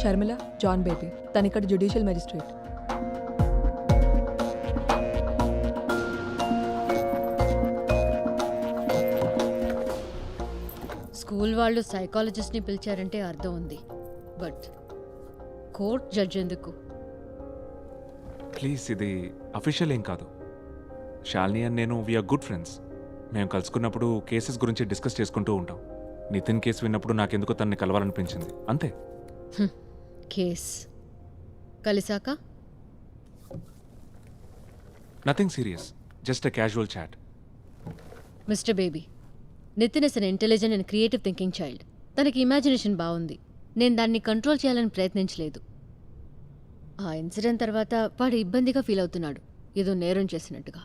Sharmila, John baby, తను ఇక్కడ judicial magistrate. School వాళ్ళు సైకాలజిస్ట్ని పిలిచారంటే అర్థం ఉంది, బట్ కోర్ట్ జడ్జ్ ఎందుకు? ప్లీజ్, ఇది అఫీషియల్ ఏం కాదు. శాలిని అండ్ నేను వీఆర్ గుడ్ ఫ్రెండ్స్. మేము కలుసుకున్నప్పుడు కేసెస్ గురించి డిస్కస్ చేసుకుంటూ ఉంటాం. నితిన్ కేసు విన్నప్పుడు నాకెందుకో తనని కలవాలనిపించింది, అంతే. కేస్ కలిసాక nothing serious, just a casual chat. Mister baby, Nitin is an intelligent and creative thinking child. తనకి ఇమాజినేషన్ బాగుంది. నేను దాన్ని కంట్రోల్ చేయాలని ప్రయత్నించలేదు. ఆ ఇన్సిడెంట్ తర్వాత వాడు ఇబ్బందిగా ఫీల్ అవుతున్నాడు, ఏదో నేరం చేసినట్టుగా.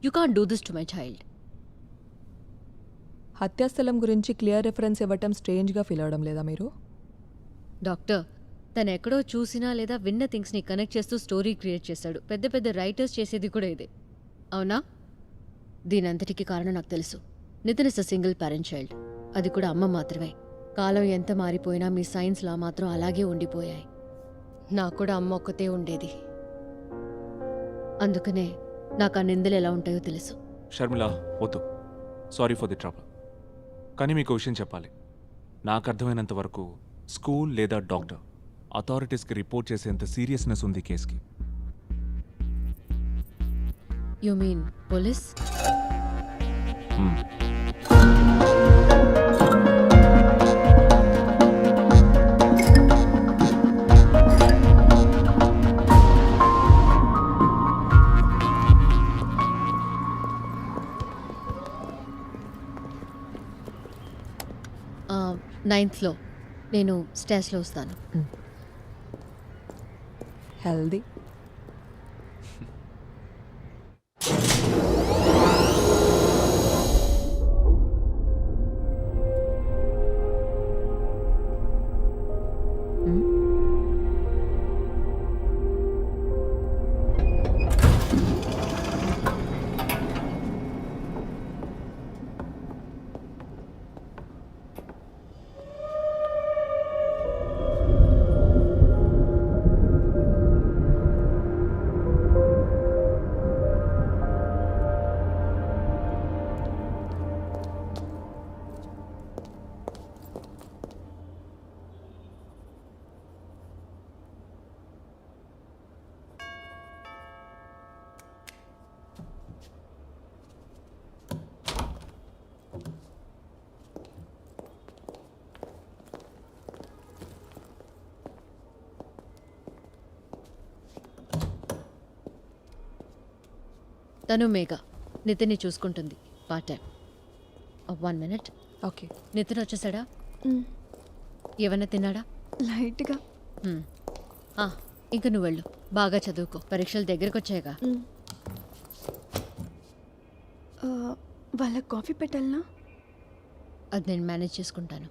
You can't do this to my child. హత్యాస్థలం గురించి క్లియర్ రిఫరెన్స్ ఇవ్వటం స్ట్రేంజ్గా ఫీల్ అవడం లేదా మీరు? డాక్టర్, తను ఎక్కడో చూసినా లేదా విన్న థింగ్స్ని కనెక్ట్ చేస్తూ స్టోరీ క్రియేట్ చేశాడు. పెద్ద పెద్ద రైటర్స్ చేసేది కూడా ఇదే, అవునా? దీనంతటికీ కారణం నాకు తెలుసు. Nitin is a single parent child, అది కూడా అమ్మ మాత్రమే. కాలం ఎంత మారిపోయినా మీ సైన్స్ లా మాత్రం అలాగే ఉండిపోయాయి. నాకు కూడా అమ్మ ఒక్కతే ఉండేది, అందుకనే నాకు ఆ నిందలు ఎలా ఉంటాయో తెలుసు. షర్మిల, వద్దు. Sorry for the trouble. కానీ మీకు విషయం చెప్పాలి. నాకు అర్థమైనంత వరకు స్కూల్ లేదా డాక్టర్ అథారిటీస్కి రిపోర్ట్ చేసేంత సీరియస్నెస్ ఉంది కేసుకి. You mean police? నైన్త్లో నేను స్టేజ్లో వస్తాను. హెల్దీ. తను మేఘ, నితిన్ని చూసుకుంటుంది part time. 1 minute. Okay. Nitin వచ్చేసాడా? ఏమన్నా తిన్నాడా? లైట్గా. ఇంకా నువ్వు వెళ్ళు, బాగా చదువుకో. పరీక్షలు దగ్గరకు వచ్చాయిగా. వాళ్ళకి కాఫీ పెట్టాలనా? అది నేను మేనేజ్ చేసుకుంటాను.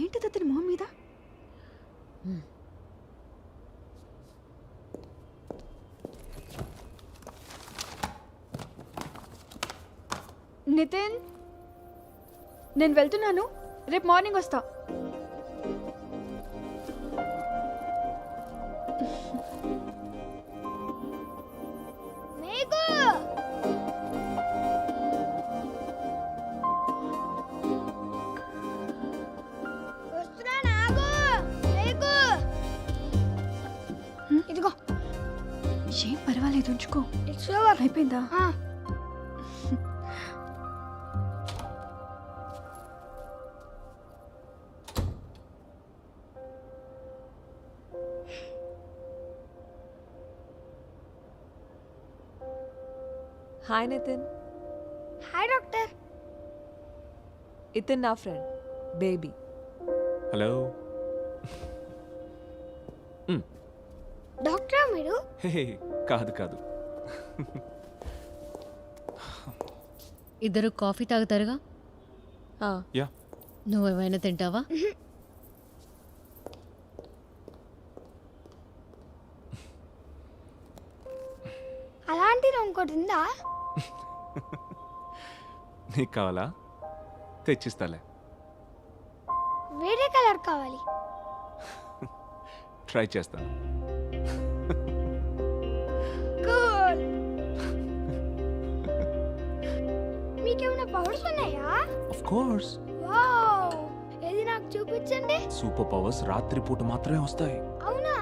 ఏంటిది అతని మొహం మీద? నితిన్, నేను వెళ్తున్నాను, రేపు మార్నింగ్ వస్తా. ఇదిగో. ఏం పర్వాలేదు, ఉంచుకో. అయిపోయిందా? హాయ్ నితిన్. Hi doctor. ఇతన్ నా ఫ్రెండ్ బేబీ. హలో డాక్టరా మీరు? హే కాదు కాదు. ఇద్దరు కాఫీ తాగుతారుగా? ఆ, యా నువ్వేమైనా తింటావా? అలాంటిది ఇంకోటి ఉందా? నీకు కావాలా? తెచ్చిస్తాలే. వేరే కలర్ కావాలి. ట్రై చేస్తాను. కూల్. మీకేమైనా పవర్స్ ఉన్నాయా? Of course. వావ్, ఏది నాకు చూపించండి. సూపర్ పవర్స్ రాత్రిపూట మాత్రమే వస్తాయి. అవునా?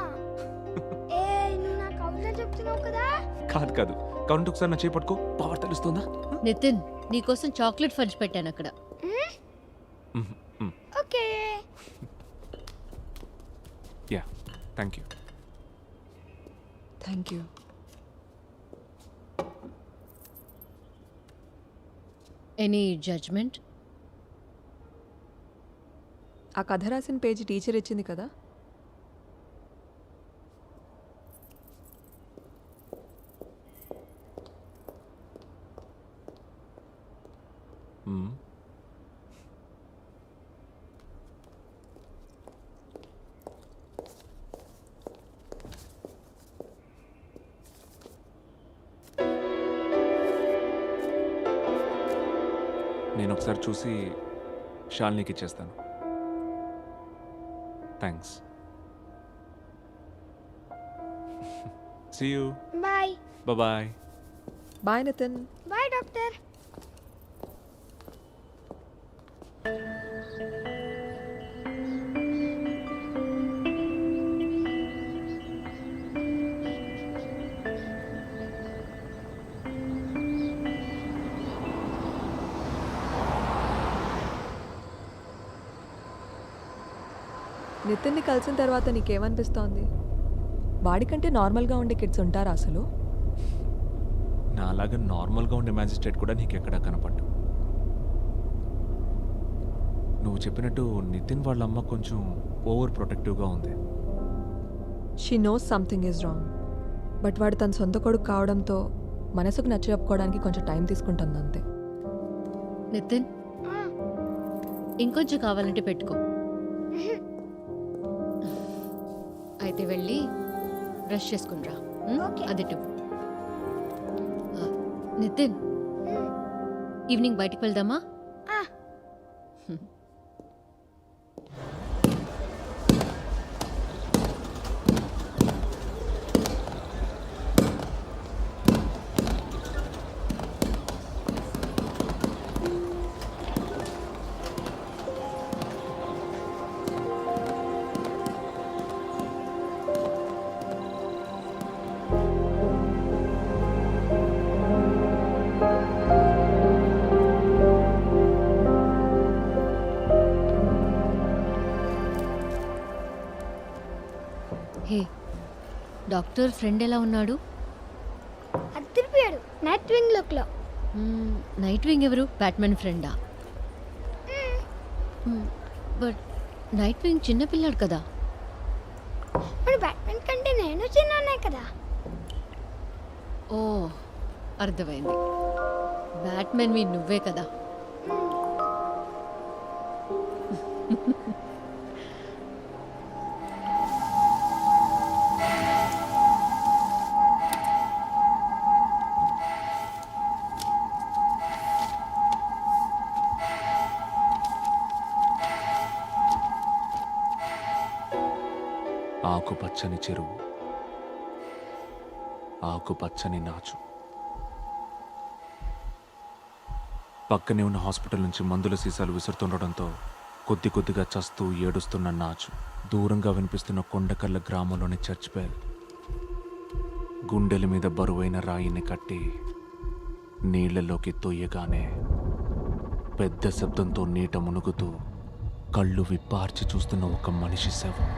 ఏ నువ్వు నాకు అవుతుందని చెప్తున్నావు కదా. కాదు కాదు, కౌంట్ ఒకసారి నా చేపట్టుకో, పవర్ తెలుస్తుందా? నితిన్, నీకోసం చాక్లెట్ ఫడ్జ్ పెట్టాను అక్కడ. Okay. Ya thank you. Thank you. Any judgement? ఆ కథ రాసిన పేజీ టీచర్ ఇచ్చింది కదా. నేను ఒకసారి చూసి షాల్నీకి ఇచ్చేస్తాను. Thanks. See you. Bye. Bye. Bye Nitin. Bye doctor. నితిన్ని కలిసిన తర్వాత నీకేమనిపిస్తోంది? వాడికంటే నార్మల్గా ఉండే కిడ్స్ ఉంటారా అసలు? నాలాగా నార్మల్గా ఉండే మ్యాజిస్ట్రేట్ కూడా నీకు ఎక్కడా కనపడ్డు. నువ్వు చెప్పినట్టు నితిన్ వాళ్ళ అమ్మ కొంచెం ఓవర్ ప్రొటెక్టివ్గా ఉంది. She knows something is wrong. But వాడు తన సొంత కొడుకు కావడంతో మనసుకు నచ్చ చెప్పుకోవడానికి కొంచెం టైం తీసుకుంటుంది అంతే. నితిన్, ఇంకొంచెం కావాలంటే పెట్టుకో. అయితే వెళ్ళి బ్రష్ చేసుకునిరా. ఓకే. అదిటు. నితిన్, ఈవినింగ్ బయటికి వెళ్దామా? ఆ. హే, డాక్టర్ ఫ్రెండ్ ఎలా ఉన్నాడు? అద్దరిపోయాడు నైట్ వింగ్ లుక్ లో. నైట్ వింగ్ ఎవరు? బ్యాట్మెన్ ఫ్రెండా? బట్ నైట్ వింగ్ చిన్నపిల్లాడు కదా. మరి బ్యాట్మెన్ కంటే నేను చిన్నానే కదా. ఓ, అర్థమైంది. బ్యాట్మెన్ మీ నువ్వే కదా. ఆకుపచ్చని చెరువు, ఆకుపచ్చని నాచు. పక్కనే ఉన్న హాస్పిటల్ నుంచి మందుల సీసాలు విసురుతుండడంతో కొద్ది కొద్దిగా చస్తూ ఏడుస్తున్న నాచు. దూరంగా వినిపిస్తున్న కొండకల్ల గ్రామంలోని చర్చ్ బెల్. గుండెల మీద బరువైన రాయిని కట్టి నీళ్లలోకి తొయ్యగానే పెద్ద శబ్దంతో నీట మునుగుతూ కళ్ళు విప్పార్చి చూస్తున్న ఒక మనిషి శవం.